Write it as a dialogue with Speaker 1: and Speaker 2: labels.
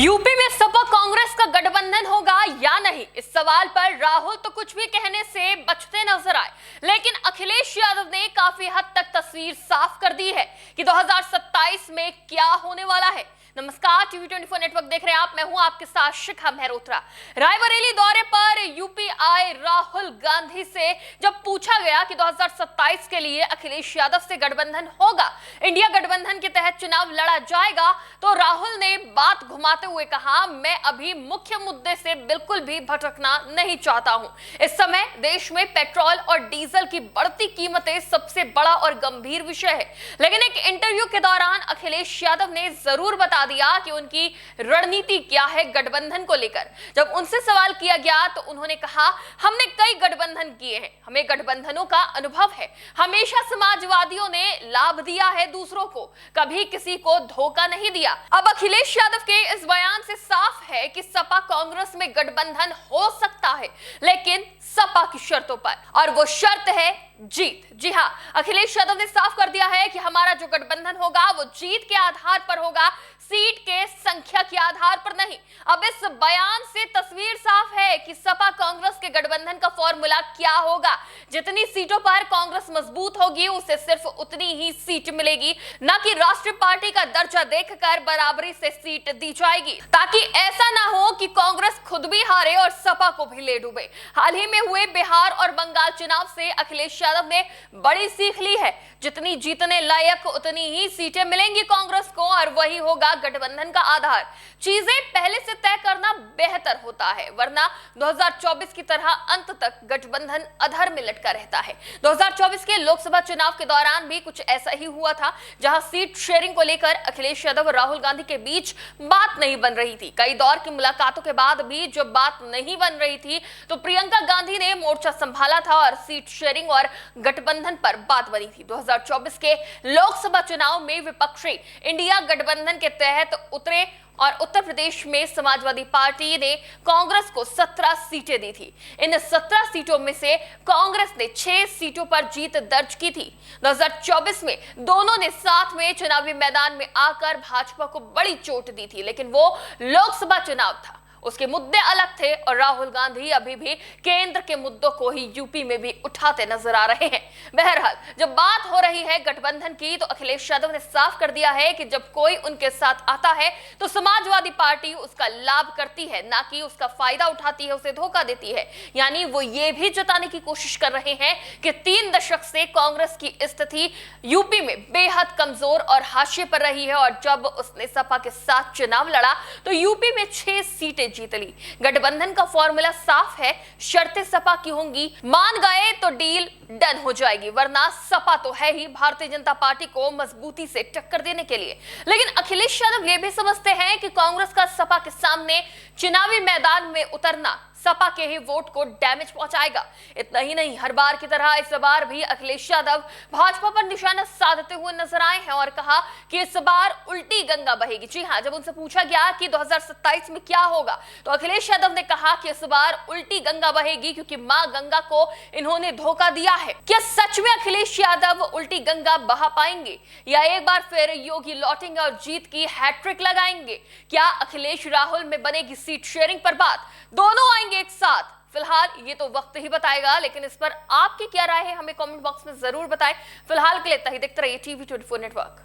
Speaker 1: UP में सपा कांग्रेस का गठबंधन होगा या नहीं, इस सवाल पर राहुल तो कुछ भी कहने से बचते नजर आए, लेकिन अखिलेश यादव ने काफी हद तक तस्वीर साफ कर दी है कि 2027 में क्या होने वाला है। नमस्कार, टीवी 24 नेटवर्क देख रहे हैं आप। मैं हूं आपके साथ शिखा मेहरोत्रा। रायबरेली दौरे पर यूपी आए राहुल गांधी से जब पूछा गया कि 2027 के लिए अखिलेश यादव से गठबंधन होगा, इंडिया गठबंधन के तहत चुनाव लड़ा जाएगा, तो राहुल ने बात घुमाते हुए कहा, मैं अभी मुख्य मुद्दे से बिल्कुल भी भटकना नहीं चाहता हूं। इस समय देश में पेट्रोल और डीजल की बढ़ती कीमतें सबसे बड़ा और गंभीर विषय है। लेकिन एक इंटरव्यू के दौरान अखिलेश यादव ने जरूर बता दिया कि उनकी रणनीति क्या है गठबंधन को लेकर। जब उनसे सवाल किया गया तो उन्होंने कहा, हमने कई गठबंधन किए हैं, हमें गठबंधनों का अनुभव है, हमेशा समाजवादियों ने लाभ दिया है दूसरों को, कभी किसी को धोखा नहीं दिया। अब अखिलेश यादव के इस बयान से साफ है कि सपा कांग्रेस में गठबंधन हो सकता है, लेकिन सपा की शर्तों पर, और वो शर्त है जीत। जी हां, अखिलेश यादव ने साफ कर दिया है कि हमारा जो गठबंधन होगा वो जीत के आधार पर होगा, सीट के संख्या के आधार पर नहीं। अब इस बयान से तस्वीर साफ है कि सपा कांग्रेस के गठबंधन का फॉर्मूला क्या होगा। जितनी सीटों पर कांग्रेस मजबूत होगी, उसे सिर्फ उतनी ही सीट मिलेगी, न कि राष्ट्रीय पार्टी का दर्जा देखकर बराबरी से सीट दी जाएगी, ताकि ऐसा ना हो कि कांग्रेस खुद भी हारे और सपा को भी ले डूबे। हाल ही में हुए बिहार और बंगाल चुनाव से अखिलेश यादव ने बड़ी सीख ली है, जितनी जीतने लायक उतनी ही सीटें मिलेंगी कांग्रेस को, और वही होगा गठबंधन का आधार। चीजें पहले से तय करना बेहतर होता है, वरना 2024 की तरह अंत तक गठबंधन अधर में लटका रहता है। 2024 के लोकसभा चुनाव के दौरान भी कुछ ऐसा ही हुआ था, जहां सीट शेयरिंग को लेकर अखिलेश यादव और राहुल गांधी के बीच बात नहीं बन रही थी। कई दौर की मुलाकातों के बाद भी जब बात नहीं बन रही थी, तो प्रियंका गांधी ने मोर्चा संभाला था और सीट शेयरिंग और गठबंधन पर बात बनी थी। 2024 के लोकसभा चुनाव में विपक्षी इंडिया गठबंधन के तहत उतरे और उत्तर प्रदेश में समाजवादी पार्टी ने कांग्रेस को 17 सीटें दी थी। इन 17 सीटों में से कांग्रेस ने 6 सीटों पर जीत दर्ज की थी। 2024 में दोनों ने साथ में चुनावी मैदान में आकर भाजपा को बड़ी चोट दी थी, लेकिन वो लोकसभा चुनाव था, उसके मुद्दे अलग थे, और राहुल गांधी अभी भी केंद्र के मुद्दों को ही यूपी में भी उठाते नजर आ रहे हैं। बहरहाल, जब बात हो रही है गठबंधन की, तो अखिलेश यादव ने साफ कर दिया है कि जब कोई उनके साथ आता है तो समाजवादी पार्टी उसका लाभ करती है, ना कि उसका फायदा उठाती है, उसे धोखा देती है। यानी वो ये भी जताने की कोशिश कर रहे हैं कि 3 दशक से कांग्रेस की स्थिति यूपी में बेहद कमजोर और हाशिए पर रही है, और जब उसने सपा के साथ चुनाव लड़ा तो यूपी में 6 सीटें जीत ली। गठबंधन का फॉर्मूला साफ है, शर्तें सपा की होंगी, मान गए तो डील डन हो जाएगी, वरना सपा तो है ही भारतीय जनता पार्टी को मजबूती से टक्कर देने के लिए। लेकिन अखिलेश यादव ये भी समझते हैं कि कांग्रेस का सपा के सामने चुनावी मैदान में उतरना सपा के ही वोट को डैमेज पहुंचाएगा। इतना ही नहीं, हर बार की तरह इस बार भी अखिलेश यादव भाजपा पर निशाना साधते हुए नजर आए हैं और कहा कि इस बार उल्टी गंगा बहेगी। जी हां, जब उनसे पूछा गया कि 2027 में क्या होगा, तो अखिलेश यादव ने कहा कि इस बार उल्टी गंगा बहेगी, क्योंकि मां गंगा को इन्होंने धोखा दिया है। क्या सच में अखिलेश यादव उल्टी गंगा बहा पाएंगे, या एक बार फिर योगी लौटेंगे और जीत की हैट्रिक लगाएंगे? क्या अखिलेश राहुल में बनेगी सीट शेयरिंग पर बात? दोनों आएंगे एक साथ? फिलहाल ये तो वक्त ही बताएगा, लेकिन इस पर आपकी क्या राय है हमें कमेंट बॉक्स में जरूर बताएं। फिलहाल के लिए इतना ही। देखते रहिए टीवी 24 नेटवर्क।